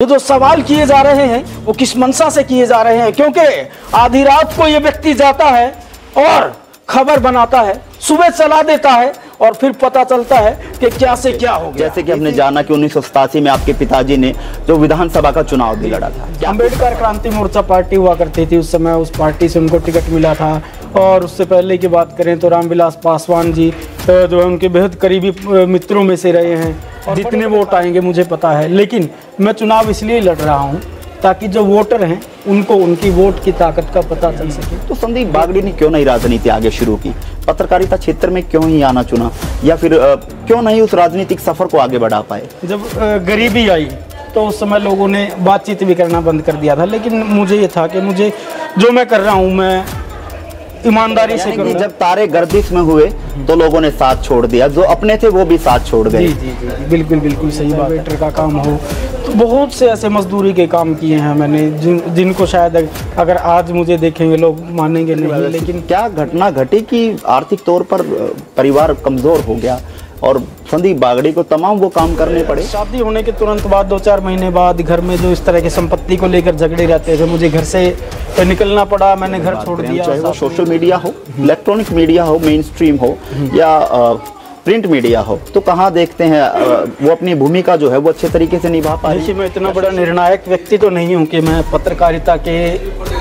ये जो सवाल किए जा रहे हैं वो किस मंशा से किए जा रहे हैं, क्योंकि आधी रात को ये व्यक्ति जाता है और खबर बनाता है, सुबह चला देता है और फिर पता चलता है कि क्या से क्या हो गया। जैसे कि हमने जाना कि 1987 में आपके पिताजी ने जो विधानसभा का चुनाव भी लड़ा था। अम्बेडकर क्रांति मोर्चा पार्टी हुआ करती थी उस समय, उस पार्टी से उनको टिकट मिला था। और उससे पहले की बात करें तो रामविलास पासवान जी जो है उनके बेहद करीबी मित्रों में से रहे हैं। और जितने वोट आएंगे मुझे पता है, लेकिन मैं चुनाव इसलिए लड़ रहा हूँ ताकि जो वोटर हैं उनको उनकी वोट की ताकत का पता चल सके। तो संदीप बागड़ी ने क्यों नहीं राजनीति आगे शुरू की, पत्रकारिता क्षेत्र में क्यों ही आना चुना, या फिर क्यों नहीं उस राजनीतिक सफर को आगे बढ़ा पाए? जब गरीबी आई तो उस समय लोगों ने बातचीत भी करना बंद कर दिया था, लेकिन मुझे ये था कि मुझे जो मैं कर रहा हूँ मैं ईमानदारी से करूँगा। जब तारे गर्दिश में हुए तो लोगों ने साथ छोड़ दिया, जो अपने थे वो भी साथ छोड़ गए। जी जी जी बिल्कुल बिल्कुल सही बात। वेटर का काम हो तो बहुत से ऐसे मजदूरी के काम किए हैं मैंने, जिनको शायद अगर आज मुझे देखेंगे लोग मानेंगे नहीं। लेकिन क्या घटना घटी कि आर्थिक तौर पर परिवार कमजोर हो गया और संदीप बागड़ी को तमाम वो काम करने पड़े? शादी होने के तुरंत बाद 2-4 महीने बाद घर में जो इस तरह की संपत्ति को लेकर झगड़े रहते थे, मुझे घर से निकलना पड़ा, मैंने घर छोड़ दिया। चाहे वो सोशल मीडिया हो, इलेक्ट्रॉनिक मीडिया हो, मेन स्ट्रीम हो या प्रिंट मीडिया हो, तो कहाँ देखते हैं वो अपनी भूमिका जो है वो अच्छे तरीके से निभा पाए? देखिए, मैं इतना बड़ा निर्णायक व्यक्ति तो नहीं हूँ कि मैं पत्रकारिता के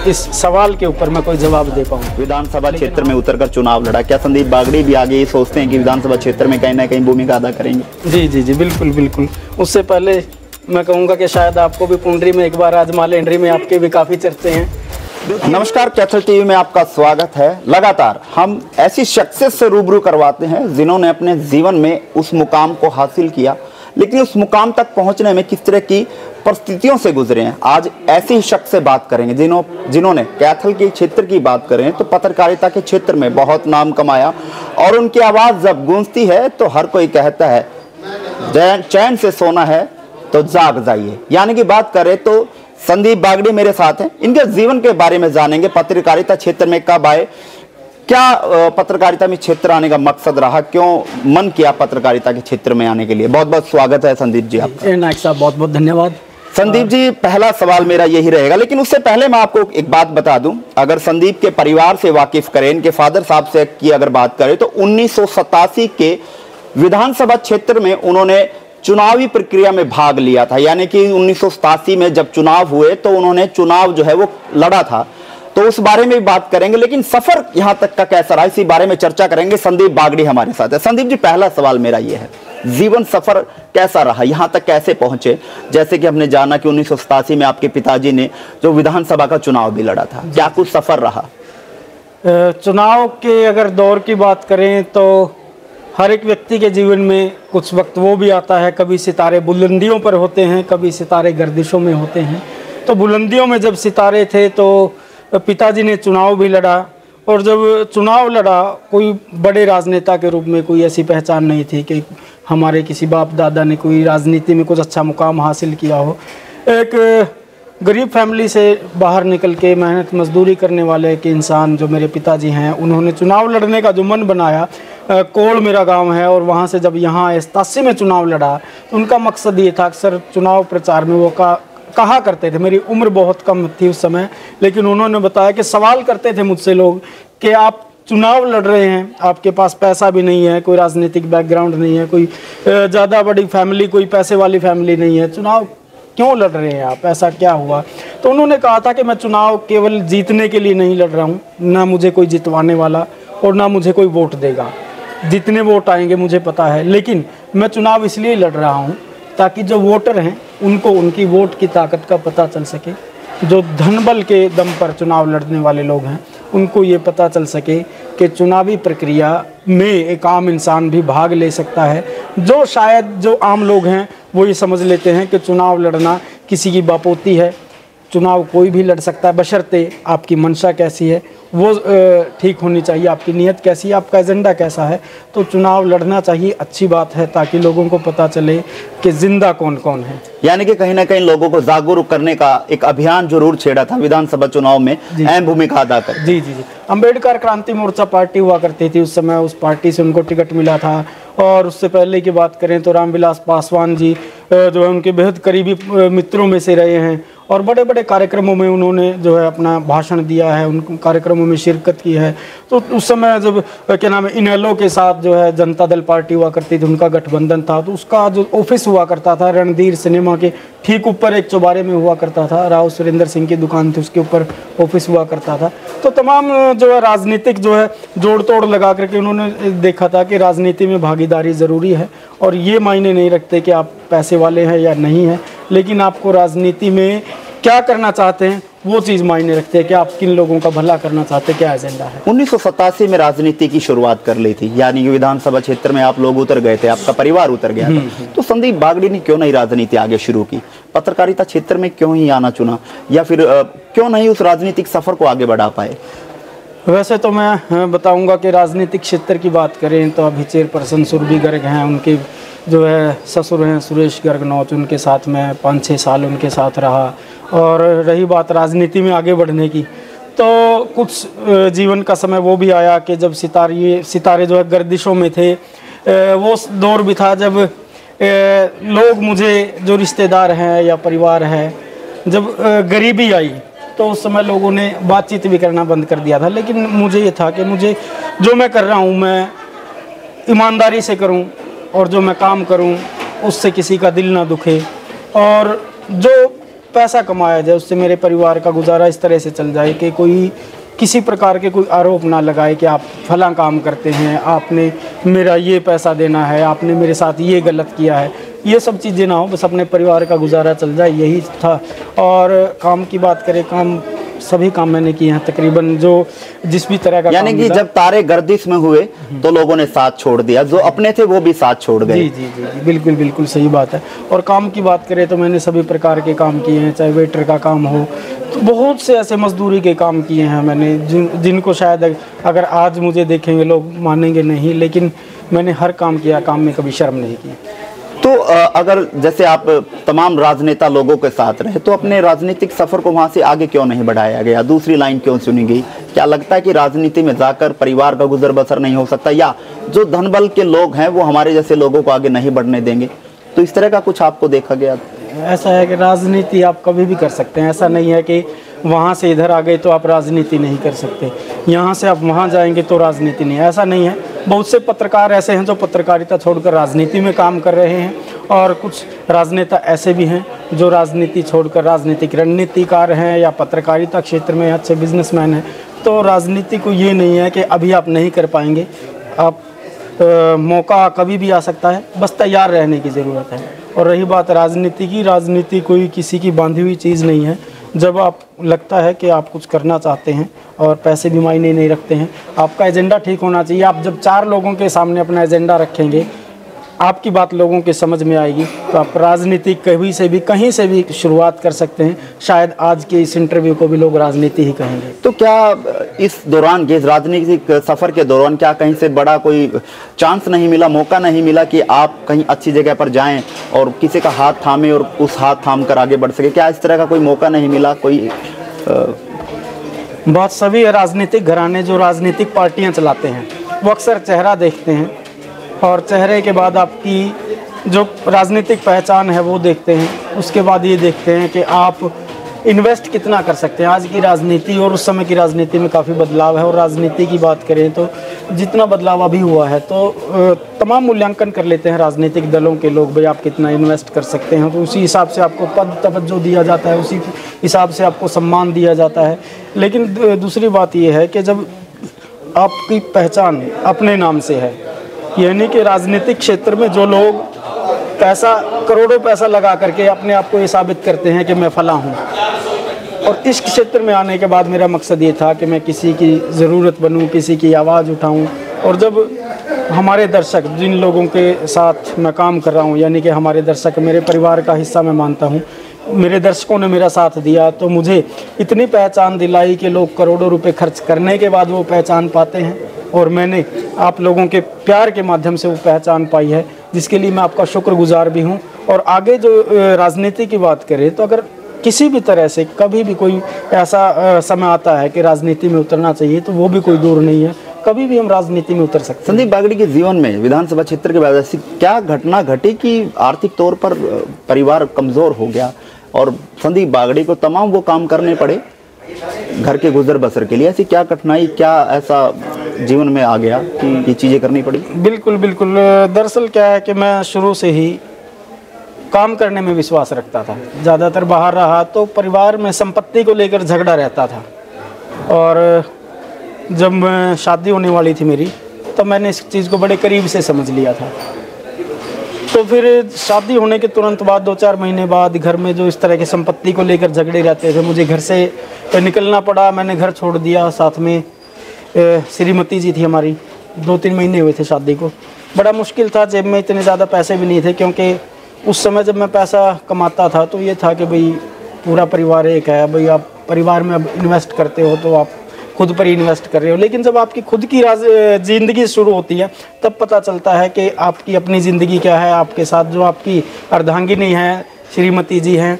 इस सवाल के ऊपर मैं कोई जवाब दे पाऊँ। विधानसभा क्षेत्र में उतरकर चुनाव लड़ा, क्या संदीप बागड़ी भी आगे ये सोचते हैं कि विधानसभा क्षेत्र में कहीं ना कहीं भूमिका अदा करेंगे? जी जी जी बिल्कुल बिल्कुल। उससे पहले मैं कहूँगा कि शायद आपको भी पुंडरी में एक बार आजमा लें, एंट्री में आपके भी काफ़ी चर्चे हैं। नमस्कार, कैथल टीवी में आपका स्वागत है। लगातार हम ऐसी शख्सियत से रूबरू करवाते हैं जिन्होंने अपने जीवन में उस मुकाम को हासिल किया, लेकिन उस मुकाम तक पहुंचने में किस तरह की परिस्थितियों से गुजरे हैं। आज ऐसी ही शख्स से बात करेंगे जिन्होंने कैथल के क्षेत्र की बात करें तो पत्रकारिता के क्षेत्र में बहुत नाम कमाया, और उनकी आवाज़ जब गूंजती है तो हर कोई कहता है चैन से सोना है तो जाग जाइए। यानी कि बात करें तो संदीप बागड़ी मेरे साथ हैं। इनके जीवन के बारे में जानेंगे, पत्रकारिता क्षेत्र में कब आए, क्या पत्रकारिता में क्षेत्र आने का मकसद रहा, क्यों मन किया पत्रकारिता के क्षेत्र में आने के लिए। बहुत बहुत स्वागत है संदीप जी आपका। नायक साहब बहुत बहुत धन्यवाद। संदीप जी, पहला सवाल मेरा यही रहेगा, लेकिन उससे पहले मैं आपको एक बात बता दूं। अगर संदीप के परिवार से वाकिफ करें, इनके फादर साहब से की अगर बात करें तो 1987 के विधानसभा क्षेत्र में उन्होंने चुनावी प्रक्रिया में भाग लिया था। यानी कि 1987 में जब चुनाव हुए तो उन्होंने चुनाव जो है वो लड़ा था, तो उस बारे में भी बात करेंगे। लेकिन सफर यहां तक का कैसा रहा, इसी बारे में चर्चा करेंगे। संदीप बागड़ी हमारे साथ है। संदीप जी, पहला सवाल मेरा ये है, जीवन सफर कैसा रहा, यहां तक कैसे पहुंचे? जैसे कि हमने जाना कि 1987 में आपके पिताजी ने जो विधानसभा का चुनाव भी लड़ा था, क्या कुछ सफर रहा? चुनाव के अगर दौर की बात करें तो हर एक व्यक्ति के जीवन में कुछ वक्त वो भी आता है, कभी सितारे बुलंदियों पर होते हैं, कभी सितारे गर्दिशों में होते हैं। तो बुलंदियों में जब सितारे थे तो पिताजी ने चुनाव भी लड़ा, और जब चुनाव लड़ा कोई बड़े राजनेता के रूप में कोई ऐसी पहचान नहीं थी कि हमारे किसी बाप दादा ने कोई राजनीति में कुछ अच्छा मुकाम हासिल किया हो। एक गरीब फैमिली से बाहर निकल के मेहनत मजदूरी करने वाले के इंसान जो मेरे पिताजी हैं, उन्होंने चुनाव लड़ने का जो मन बनाया। कोल मेरा गांव है और वहाँ से जब यहाँ 87 में चुनाव लड़ा तो उनका मकसद ये था, अक्सर चुनाव प्रचार में वो कहा करते थे, मेरी उम्र बहुत कम थी उस समय, लेकिन उन्होंने बताया कि सवाल करते थे मुझसे लोग कि आप चुनाव लड़ रहे हैं, आपके पास पैसा भी नहीं है, कोई राजनीतिक बैकग्राउंड नहीं है, कोई ज़्यादा बड़ी फैमिली, कोई पैसे वाली फैमिली नहीं है, चुनाव क्यों लड़ रहे हैं आप, ऐसा क्या हुआ? तो उन्होंने कहा था कि मैं चुनाव केवल जीतने के लिए नहीं लड़ रहा हूँ, ना मुझे कोई जितवाने वाला और ना मुझे कोई वोट देगा। जितने वोट आएंगे मुझे पता है, लेकिन मैं चुनाव इसलिए लड़ रहा हूँ ताकि जो वोटर हैं उनको उनकी वोट की ताकत का पता चल सके। जो धनबल के दम पर चुनाव लड़ने वाले लोग हैं उनको ये पता चल सके कि चुनावी प्रक्रिया में एक आम इंसान भी भाग ले सकता है। जो शायद जो आम लोग हैं वो ये समझ लेते हैं कि चुनाव लड़ना किसी की बापोती है, चुनाव कोई भी लड़ सकता है, बशर्ते आपकी मंशा कैसी है वो ठीक होनी चाहिए, आपकी नीयत कैसी है, आपका एजेंडा कैसा है। तो चुनाव लड़ना चाहिए, अच्छी बात है, ताकि लोगों को पता चले कि जिंदा कौन कौन है। यानी कि कहीं ना कहीं लोगों को जागरूक करने का एक अभियान जरूर छेड़ा था विधानसभा चुनाव में, अहम भूमिका अदा कर। जी जी जी। अम्बेडकर क्रांति मोर्चा पार्टी हुआ करती थी उस समय, उस पार्टी से उनको टिकट मिला था। और उससे पहले की बात करें तो रामविलास पासवान जी जो है उनके बेहद करीबी मित्रों में से रहे हैं, और बड़े बड़े कार्यक्रमों में उन्होंने जो है अपना भाषण दिया है, उन कार्यक्रमों में शिरकत की है। तो उस समय जब क्या नाम है इनेलो के साथ जो है जनता दल पार्टी हुआ करती थी, उनका गठबंधन था, तो उसका जो ऑफिस हुआ करता था रणधीर सिनेमा के ठीक ऊपर एक चौबारे में हुआ करता था, राव सुरेंद्र सिंह की दुकान थी उसके ऊपर ऑफिस हुआ करता था। तो तमाम जो है राजनीतिक जो है जोड़ तोड़ लगा करके उन्होंने देखा था कि राजनीति में भागीदारी ज़रूरी है, और ये मायने नहीं रखते कि आप पैसे वाले हैं या नहीं हैं, लेकिन आपको राजनीति में क्या करना चाहते हैं वो चीज़ मायने रखते हैं कि आप किन लोगों का भला करना चाहते हैं, क्या एजेंडा है। 1987 में राजनीति की शुरुआत कर ली थी, यानी कि विधानसभा क्षेत्र में आप लोग उतर गए थे, आपका परिवार उतर गया था। तो संदीप बागड़ी ने क्यों नहीं राजनीति आगे शुरू की, पत्रकारिता क्षेत्र में क्यों ही आना चुना, या फिर क्यों नहीं उस राजनीतिक सफर को आगे बढ़ा पाए? वैसे तो मैं बताऊंगा कि राजनीतिक क्षेत्र की बात करें तो अभी चेयरपर्सन सुरभि गर्ग हैं, उनके जो है ससुर हैं सुरेश गर्ग नौच, उनके साथ में 5-6 साल उनके साथ रहा। और रही बात राजनीति में आगे बढ़ने की, तो कुछ जीवन का समय वो भी आया कि जब सितारे जो है गर्दिशों में थे। वो दौर भी था जब लोग मुझे जो रिश्तेदार हैं या परिवार है, जब गरीबी आई तो उस समय लोगों ने बातचीत भी करना बंद कर दिया था। लेकिन मुझे ये था कि मुझे जो मैं कर रहा हूँ मैं ईमानदारी से करूँ, और जो मैं काम करूँ उससे किसी का दिल ना दुखे, और जो पैसा कमाया जाए उससे मेरे परिवार का गुजारा इस तरह से चल जाए कि कोई किसी प्रकार के कोई आरोप ना लगाए कि आप फलां काम करते हैं, आपने मेरा ये पैसा देना है, आपने मेरे साथ ये गलत किया है, ये सब चीज़ें ना हो, बस अपने परिवार का गुजारा चल जाए, यही था। और काम की बात करें, काम सभी काम मैंने किए हैं तकरीबन, जो जिस भी तरह का, यानी कि जब तारे गर्दिश में हुए तो लोगों ने साथ छोड़ दिया, जो अपने थे वो भी साथ छोड़ गए। जी जी जी बिल्कुल बिल्कुल सही बात है। और काम की बात करें तो मैंने सभी प्रकार के काम किए हैं, चाहे वेटर का काम हो, तो बहुत से ऐसे मजदूरी के काम किए हैं मैंने, जिनको शायद अगर आज मुझे देखेंगे लोग मानेंगे नहीं, लेकिन मैंने हर काम किया, काम में कभी शर्म नहीं की। तो अगर जैसे आप तमाम राजनेता लोगों के साथ रहे, तो अपने राजनीतिक सफर को वहां से आगे क्यों नहीं बढ़ाया गया, दूसरी लाइन क्यों चुनी गई? क्या लगता है कि राजनीति में जाकर परिवार का गुजर बसर नहीं हो सकता, या जो धन बल के लोग हैं वो हमारे जैसे लोगों को आगे नहीं बढ़ने देंगे? तो इस तरह का कुछ आपको देखा गया? ऐसा है कि राजनीति आप कभी भी कर सकते हैं, ऐसा नहीं है कि वहाँ से इधर आ गए तो आप राजनीति नहीं कर सकते, यहाँ से आप वहाँ जाएंगे तो राजनीति नहीं, ऐसा नहीं है। बहुत से पत्रकार ऐसे हैं जो पत्रकारिता छोड़कर राजनीति में काम कर रहे हैं, और कुछ राजनेता ऐसे भी हैं जो राजनीति छोड़कर राजनीतिक रणनीतिकार हैं या पत्रकारिता क्षेत्र में अच्छे बिजनेसमैन हैं। तो राजनीति को ये नहीं है कि अभी आप नहीं कर पाएंगे, आप मौका कभी भी आ सकता है, बस तैयार रहने की ज़रूरत है। और रही बात राजनीति की, राजनीति कोई किसी की बांधी हुई चीज़ नहीं है। जब आप लगता है कि आप कुछ करना चाहते हैं और पैसे भी मायने नहीं रखते हैं, आपका एजेंडा ठीक होना चाहिए। आप जब 4 लोगों के सामने अपना एजेंडा रखेंगे, आपकी बात लोगों के समझ में आएगी, तो आप राजनीति कभी से भी कहीं से भी शुरुआत कर सकते हैं। शायद आज के इस इंटरव्यू को भी लोग राजनीति ही कहेंगे। तो क्या इस दौरान, इस राजनीतिक सफर के दौरान, क्या कहीं से बड़ा कोई चांस नहीं मिला, मौका नहीं मिला कि आप कहीं अच्छी जगह पर जाएं और किसी का हाथ थामे और उस हाथ थाम कर आगे बढ़ सके? क्या इस तरह का कोई मौका नहीं मिला? कोई बात सभी राजनीतिक घराने जो राजनीतिक पार्टियां चलाते हैं वो अक्सर चेहरा देखते हैं, और चेहरे के बाद आपकी जो राजनीतिक पहचान है वो देखते हैं। उसके बाद ये देखते हैं कि आप इन्वेस्ट कितना कर सकते हैं। आज की राजनीति और उस समय की राजनीति में काफ़ी बदलाव है, और राजनीति की बात करें तो जितना बदलाव अभी हुआ है तो तमाम मूल्यांकन कर लेते हैं राजनीतिक दलों के लोग, भाई आप कितना इन्वेस्ट कर सकते हैं, तो उसी हिसाब से आपको पद तवज्जो दिया जाता है, उसी हिसाब से आपको सम्मान दिया जाता है। लेकिन दूसरी बात यह है कि जब आपकी पहचान अपने नाम से है, यानी कि राजनीतिक क्षेत्र में जो लोग करोड़ों पैसा लगा करके अपने आप को ये साबित करते हैं कि मैं फला हूँ, और इस क्षेत्र में आने के बाद मेरा मकसद ये था कि मैं किसी की ज़रूरत बनूँ, किसी की आवाज़ उठाऊँ। और जब हमारे दर्शक, जिन लोगों के साथ मैं काम कर रहा हूँ, यानी कि हमारे दर्शक मेरे परिवार का हिस्सा मैं मानता हूँ, मेरे दर्शकों ने मेरा साथ दिया, तो मुझे इतनी पहचान दिलाई कि लोग करोड़ों रुपए खर्च करने के बाद वो पहचान पाते हैं, और मैंने आप लोगों के प्यार के माध्यम से वो पहचान पाई है, जिसके लिए मैं आपका शुक्रगुजार भी हूँ। और आगे जो राजनीति की बात करें, तो अगर किसी भी तरह से कभी भी कोई ऐसा समय आता है कि राजनीति में उतरना चाहिए, तो वो भी कोई दूर नहीं है, कभी भी हम राजनीति में उतर सकते हैं। संदीप बागड़ी के जीवन में विधानसभा क्षेत्र के बाद ऐसी क्या घटना घटी कि आर्थिक तौर पर परिवार कमजोर हो गया और संदीप बागड़ी को तमाम वो काम करने पड़े घर के गुजर बसर के लिए? ऐसी क्या कठिनाई, क्या ऐसा जीवन में आ गया कि ये चीजें करनी पड़ी? बिल्कुल बिल्कुल। दरअसल क्या है कि मैं शुरू से ही काम करने में विश्वास रखता था। ज़्यादातर बाहर रहा तो परिवार में संपत्ति को लेकर झगड़ा रहता था, और जब शादी होने वाली थी मेरी, तो मैंने इस चीज़ को बड़े करीब से समझ लिया था। तो फिर शादी होने के तुरंत बाद 2-4 महीने बाद घर में जो इस तरह की संपत्ति को लेकर झगड़े रहते थे, मुझे घर से निकलना पड़ा। मैंने घर छोड़ दिया। साथ में श्रीमती जी थी हमारी। 2-3 महीने हुए थे शादी को। बड़ा मुश्किल था, जेब में इतने ज़्यादा पैसे भी नहीं थे, क्योंकि उस समय जब मैं पैसा कमाता था तो ये था कि भाई पूरा परिवार एक है, भाई आप परिवार में अब इन्वेस्ट करते हो तो आप खुद पर ही इन्वेस्ट कर रहे हो। लेकिन जब आपकी खुद की ज़िंदगी शुरू होती है, तब पता चलता है कि आपकी अपनी ज़िंदगी क्या है। आपके साथ जो आपकी अर्धांगिनी है, श्रीमती जी हैं,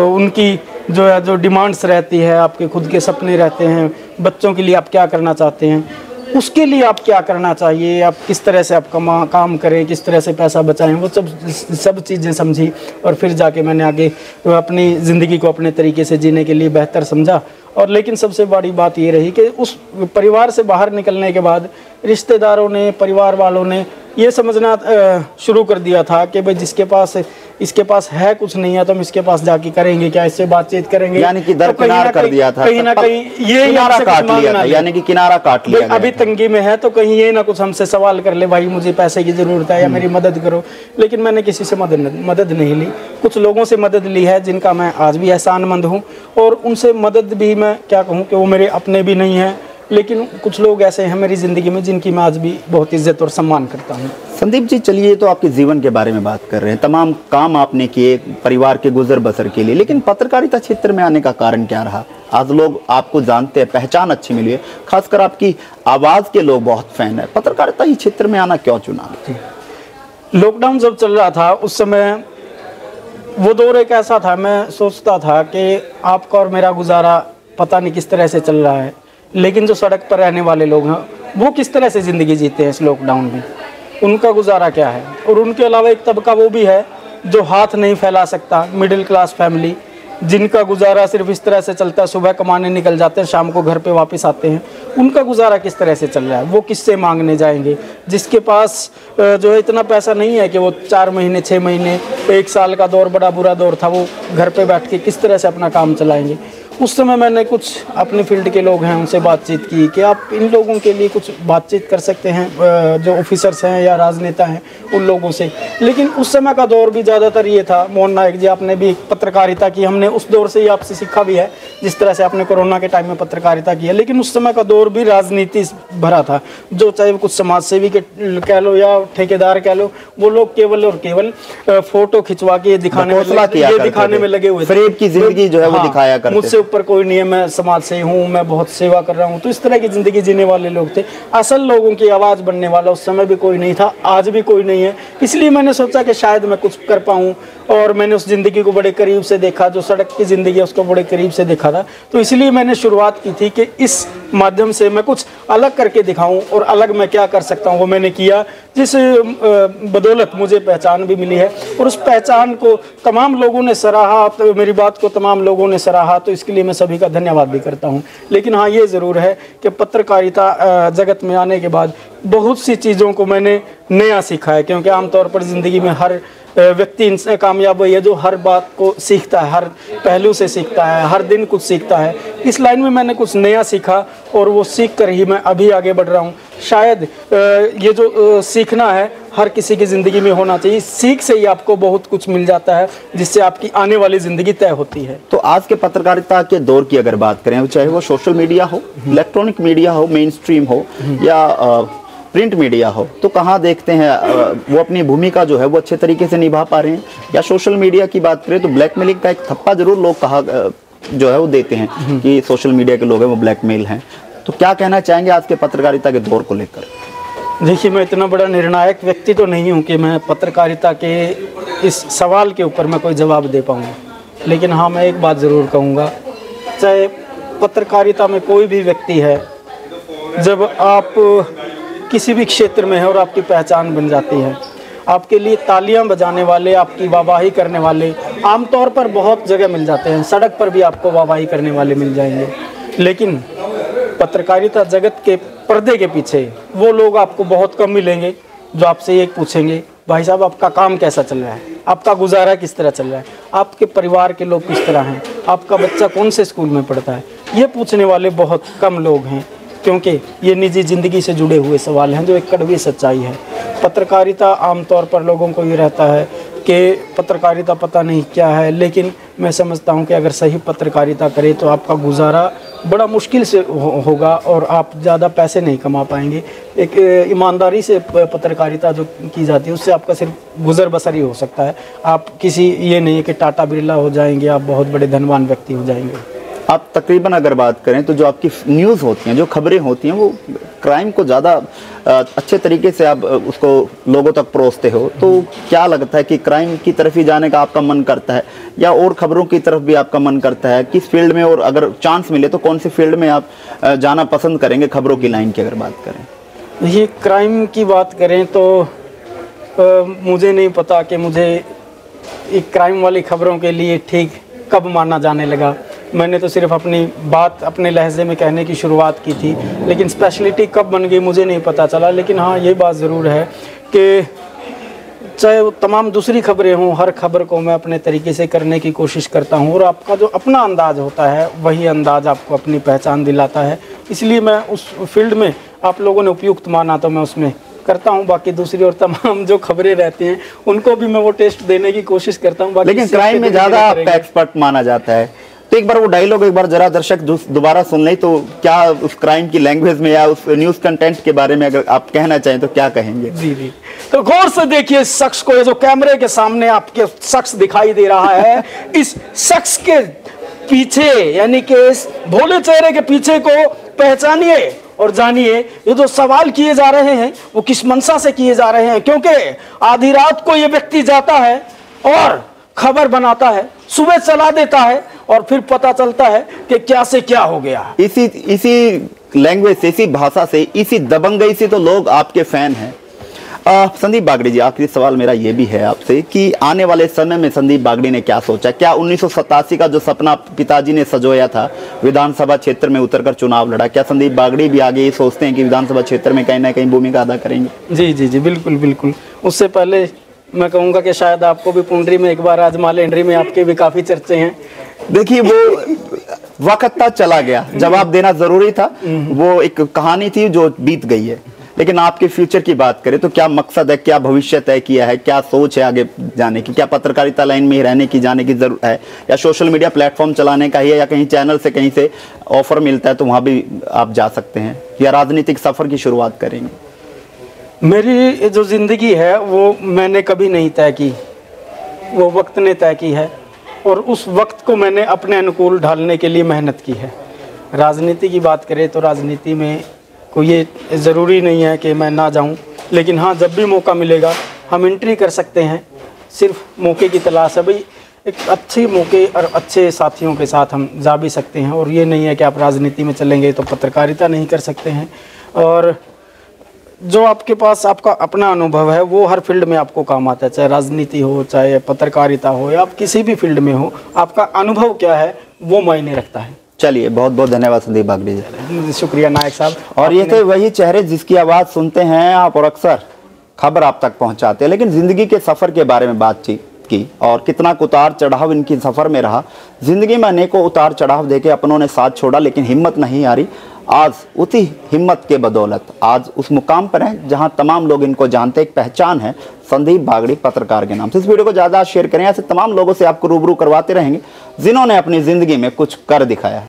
उनकी जो डिमांड्स रहती है, आपके खुद के सपने रहते हैं, बच्चों के लिए आप क्या करना चाहते हैं, उसके लिए आप क्या करना चाहिए, आप किस तरह से आप काम करें, किस तरह से पैसा बचाएं, वो सब चीज़ें समझी। और फिर जाके मैंने आगे अपनी ज़िंदगी को अपने तरीके से जीने के लिए बेहतर समझा। और लेकिन सबसे बड़ी बात ये रही कि उस परिवार से बाहर निकलने के बाद रिश्तेदारों ने, परिवार वालों ने ये समझना शुरू कर दिया था कि भाई इसके पास है कुछ नहीं है, तो हम इसके पास जाके करेंगे क्या, इससे बातचीत करेंगे। यानी कि दरकिनार कर दिया था, कहीं ना कहीं ये किनारा काट लिया था, यानी कि किनारा काट लिया। अभी तंगी में है तो कहीं ये ना कुछ हमसे सवाल कर ले, भाई मुझे पैसे की जरूरत है या मेरी मदद करो। लेकिन मैंने किसी से मदद नहीं ली। कुछ लोगों से मदद ली है जिनका मैं आज भी एहसानमंद हूँ, और उनसे मदद भी मैं क्या कहूँ कि वो मेरे अपने भी नहीं हैं, लेकिन कुछ लोग ऐसे हैं मेरी ज़िंदगी में जिनकी मैं आज भी बहुत इज्जत और सम्मान करता हूँ। संदीप जी, चलिए तो आपके जीवन के बारे में बात कर रहे हैं। तमाम काम आपने किए परिवार के गुजर बसर के लिए, लेकिन पत्रकारिता क्षेत्र में आने का कारण क्या रहा? आज लोग आपको जानते हैं, पहचान अच्छी मिली है, खासकर आपकी आवाज़ के लोग बहुत फैन है। पत्रकारिता ही क्षेत्र में आना क्यों चुना? लॉकडाउन जब चल रहा था उस समय वो दौर एक ऐसा था, मैं सोचता था कि आपका और मेरा गुजारा पता नहीं किस तरह से चल रहा है, लेकिन जो सड़क पर रहने वाले लोग हैं वो किस तरह से ज़िंदगी जीते हैं इस लॉकडाउन में, उनका गुजारा क्या है। और उनके अलावा एक तबका वो भी है जो हाथ नहीं फैला सकता, मिडिल क्लास फैमिली, जिनका गुजारा सिर्फ इस तरह से चलता है, सुबह कमाने निकल जाते हैं, शाम को घर पे वापस आते हैं। उनका गुजारा किस तरह से चल रहा है, वो किससे मांगने जाएंगे? जिसके पास जो है इतना पैसा नहीं है कि वो 4 महीने 6 महीने 1 साल का दौर, बड़ा बुरा दौर था, वो घर पे बैठ के किस तरह से अपना काम चलाएंगे। उस समय मैंने कुछ अपनी फील्ड के लोग हैं उनसे बातचीत की कि आप इन लोगों के लिए कुछ बातचीत कर सकते हैं, जो ऑफिसर्स हैं या राजनेता हैं उन लोगों से। लेकिन उस समय का दौर भी ज़्यादातर ये था, मोहन नायक जी आपने भी पत्रकारिता की, हमने उस दौर से ही आपसे सीखा भी है जिस तरह से आपने कोरोना के टाइम में पत्रकारिता की है। लेकिन उस समय का दौर भी राजनीति भरा था, जो चाहे कुछ समाज सेवी के कह लो या ठेकेदार कह लो, वो लोग केवल और केवल फोटो खिंचवा के दिखाने में लगे हुए थे। फरेब की जिंदगी जो है वो दिखाया करते थे। मुझसे ऊपर कोई नहीं है, मैं समाज से हूँ, मैं बहुत सेवा कर रहा हूँ, तो इस तरह की जिंदगी जीने वाले लोग थे। असल लोगों की आवाज़ बनने वाला उस समय भी कोई नहीं था, आज भी कोई नहीं है। इसलिए मैंने सोचा कि शायद मैं कुछ कर पाऊँ, और मैंने उस ज़िंदगी को बड़े करीब से देखा, जो सड़क की ज़िंदगी है उसको बड़े करीब से देखा था। तो इसलिए मैंने शुरुआत की थी कि इस माध्यम से मैं कुछ अलग करके दिखाऊं, और अलग मैं क्या कर सकता हूं वो मैंने किया, जिस बदौलत मुझे पहचान भी मिली है। और उस पहचान को तमाम लोगों ने सराहा, तो मेरी बात को तमाम लोगों ने सराहा, तो इसके लिए मैं सभी का धन्यवाद भी करता हूं। लेकिन हाँ, ये ज़रूर है कि पत्रकारिता जगत में आने के बाद बहुत सी चीज़ों को मैंने नया सीखा है, क्योंकि आमतौर पर ज़िंदगी में हर व्यक्ति इनसे कामयाब हुई है जो हर बात को सीखता है, हर पहलू से सीखता है, हर दिन कुछ सीखता है। इस लाइन में मैंने कुछ नया सीखा, और वो सीख कर ही मैं अभी आगे बढ़ रहा हूँ। शायद ये जो सीखना है हर किसी की ज़िंदगी में होना चाहिए। सीख से ही आपको बहुत कुछ मिल जाता है, जिससे आपकी आने वाली ज़िंदगी तय होती है। तो आज के पत्रकारिता के दौर की अगर बात करें, चाहे वो सोशल मीडिया हो, इलेक्ट्रॉनिक मीडिया हो, मेन स्ट्रीम हो, या प्रिंट मीडिया हो, तो कहाँ देखते हैं वो अपनी भूमिका जो है वो अच्छे तरीके से निभा पा रहे हैं? या सोशल मीडिया की बात करें तो ब्लैकमेलिंग का एक थप्पा जरूर लोग कहा जो है वो देते हैं कि सोशल मीडिया के लोग हैं वो ब्लैकमेल हैं। तो क्या कहना चाहेंगे आज के पत्रकारिता के दौर को लेकर? देखिए, मैं इतना बड़ा निर्णायक व्यक्ति तो नहीं हूँ कि मैं पत्रकारिता के इस सवाल के ऊपर मैं कोई जवाब दे पाऊँगा, लेकिन हाँ, मैं एक बात ज़रूर कहूँगा, चाहे पत्रकारिता में कोई भी व्यक्ति है, जब आप किसी भी क्षेत्र में हैं और आपकी पहचान बन जाती है, आपके लिए तालियां बजाने वाले, आपकी वाहवाही करने वाले आमतौर पर बहुत जगह मिल जाते हैं। सड़क पर भी आपको वाहवाही करने वाले मिल जाएंगे, लेकिन पत्रकारिता जगत के पर्दे के पीछे वो लोग आपको बहुत कम मिलेंगे जो आपसे ये पूछेंगे, भाई साहब आपका काम कैसा चल रहा है, आपका गुजारा किस तरह चल रहा है, आपके परिवार के लोग किस तरह हैं, आपका बच्चा कौन से स्कूल में पढ़ता है। ये पूछने वाले बहुत कम लोग हैं, क्योंकि ये निजी ज़िंदगी से जुड़े हुए सवाल हैं जो एक कड़वी सच्चाई है। पत्रकारिता आमतौर पर लोगों को ये रहता है कि पत्रकारिता पता नहीं क्या है, लेकिन मैं समझता हूँ कि अगर सही पत्रकारिता करें तो आपका गुजारा बड़ा मुश्किल से होगा और आप ज़्यादा पैसे नहीं कमा पाएंगे। एक ईमानदारी से पत्रकारिता जो की जाती है उससे आपका सिर्फ गुजर बसर ही हो सकता है। आप किसी ये नहीं कि टाटा बिरला हो जाएंगे, आप बहुत बड़े धनवान व्यक्ति हो जाएंगे। आप तकरीबन अगर बात करें तो जो आपकी न्यूज़ होती हैं, जो खबरें होती हैं, वो क्राइम को ज़्यादा अच्छे तरीके से आप उसको लोगों तक परोसते हो, तो क्या लगता है कि क्राइम की तरफ ही जाने का आपका मन करता है या और खबरों की तरफ भी आपका मन करता है? किस फील्ड में, और अगर चांस मिले तो कौन से फील्ड में आप जाना पसंद करेंगे खबरों की लाइन की अगर बात करें? ये क्राइम की बात करें तो मुझे नहीं पता कि मुझे एक क्राइम वाली खबरों के लिए ठीक कब माना जाने लगा। मैंने तो सिर्फ अपनी बात अपने लहजे में कहने की शुरुआत की थी, लेकिन स्पेशलिटी कब बन गई मुझे नहीं पता चला। लेकिन हाँ, ये बात ज़रूर है कि चाहे वो तमाम दूसरी खबरें हों, हर खबर को मैं अपने तरीके से करने की कोशिश करता हूँ, और आपका जो अपना अंदाज़ होता है वही अंदाज़ आपको अपनी पहचान दिलाता है। इसलिए मैं उस फील्ड में आप लोगों ने उपयुक्त माना तो मैं उसमें करता हूँ। बाकी दूसरी और तमाम जो खबरें रहती हैं उनको भी मैं वो टेस्ट देने की कोशिश करता हूँ। लेकिन क्राइम में ज़्यादा आपका एक्सपर्ट माना जाता है, तो एक बार वो डायलॉग एक बार जरा दर्शक दोबारा सुन लें, तो क्या उस क्राइम की लैंग्वेज में या उस न्यूज़ कंटेंट के बारे में अगर आप कहना चाहें तो क्या कहेंगे? जी जी, तो गौर से देखिए इस शख्स को, ये जो कैमरे के सामने आपके शख्स दिखाई दे रहा है, इस शख्स के पीछे यानी कि इस भोले चेहरे के पीछे को पहचानिए और जानिए ये जो सवाल किए जा रहे हैं वो किस मंशा से किए जा रहे हैं। क्योंकि आधी रात को ये व्यक्ति जाता है और खबर बनाता है, सुबह चला देता है और फिर पता चलता है कि क्या से क्या हो गया। इसी लैंग्वेज से, इसी भाषा से, इसी दबंगई से तो लोग आपके फैन हैं। संदीप बागड़ी जी, आखिरी सवाल मेरा ये भी है आपसे कि आने वाले समय में संदीप बागड़ी ने क्या सोचा? क्या 1987 का जो सपना पिताजी ने सजोया था, विधानसभा क्षेत्र में उतरकर चुनाव लड़ा, क्या संदीप बागड़ी भी आगे ये सोचते हैं कि विधानसभा क्षेत्र में कहीं ना कहीं भूमिका अदा करेंगे? जी जी जी, बिल्कुल बिल्कुल। उससे पहले मैं कहूँगा कि शायद आपको भी पुंडरी में एक बार आजमा लें, एंट्री में आपके भी काफ़ी चर्चे हैं। देखिए, वो वक्त था, चला गया, जवाब देना जरूरी था, वो एक कहानी थी जो बीत गई है। लेकिन आपके फ्यूचर की बात करें तो क्या मकसद है, क्या भविष्य तय किया है, क्या सोच है आगे जाने की? क्या पत्रकारिता लाइन में ही रहने की, जाने की जरूरत है, या सोशल मीडिया प्लेटफॉर्म चलाने का ही है, या कहीं चैनल से कहीं से ऑफर मिलता है तो वहां भी आप जा सकते हैं, या राजनीतिक सफर की शुरुआत करेंगे? मेरी जो ज़िंदगी है वो मैंने कभी नहीं तय की, वो वक्त ने तय की है, और उस वक्त को मैंने अपने अनुकूल ढालने के लिए मेहनत की है। राजनीति की बात करें तो राजनीति में कोई ये ज़रूरी नहीं है कि मैं ना जाऊं, लेकिन हाँ, जब भी मौका मिलेगा हम एंट्री कर सकते हैं। सिर्फ मौके की तलाश है भाई, एक अच्छे मौके और अच्छे साथियों के साथ हम जा भी सकते हैं, और ये नहीं है कि आप राजनीति में चलेंगे तो पत्रकारिता नहीं कर सकते हैं। और जो आपके पास आपका अपना अनुभव है वो हर फील्ड में आपको काम आता है, चाहे राजनीति हो, चाहे पत्रकारिता हो, या आप किसी भी फील्ड में हो, आपका अनुभव क्या है वो मायने रखता है। चलिए, बहुत बहुत धन्यवाद संदीप बागड़ी जी। शुक्रिया नायक साहब। और ये थे वही चेहरे जिसकी आवाज़ सुनते हैं आप और अक्सर खबर आप तक पहुंचाते हैं, लेकिन ज़िंदगी के सफ़र के बारे में बातचीत की और कितना उतार चढ़ाव इनकी सफ़र में रहा। ज़िंदगी में अनेकों उतार चढ़ाव देके अपनों ने साथ छोड़ा, लेकिन हिम्मत नहीं हारी। आज उसी हिम्मत के बदौलत आज उस मुकाम पर हैं जहां तमाम लोग इनको जानते, एक पहचान है संदीप बागड़ी पत्रकार के नाम से। इस वीडियो को ज़्यादा शेयर करें, ऐसे तमाम लोगों से आपको रूबरू करवाते रहेंगे जिन्होंने अपनी ज़िंदगी में कुछ कर दिखाया है।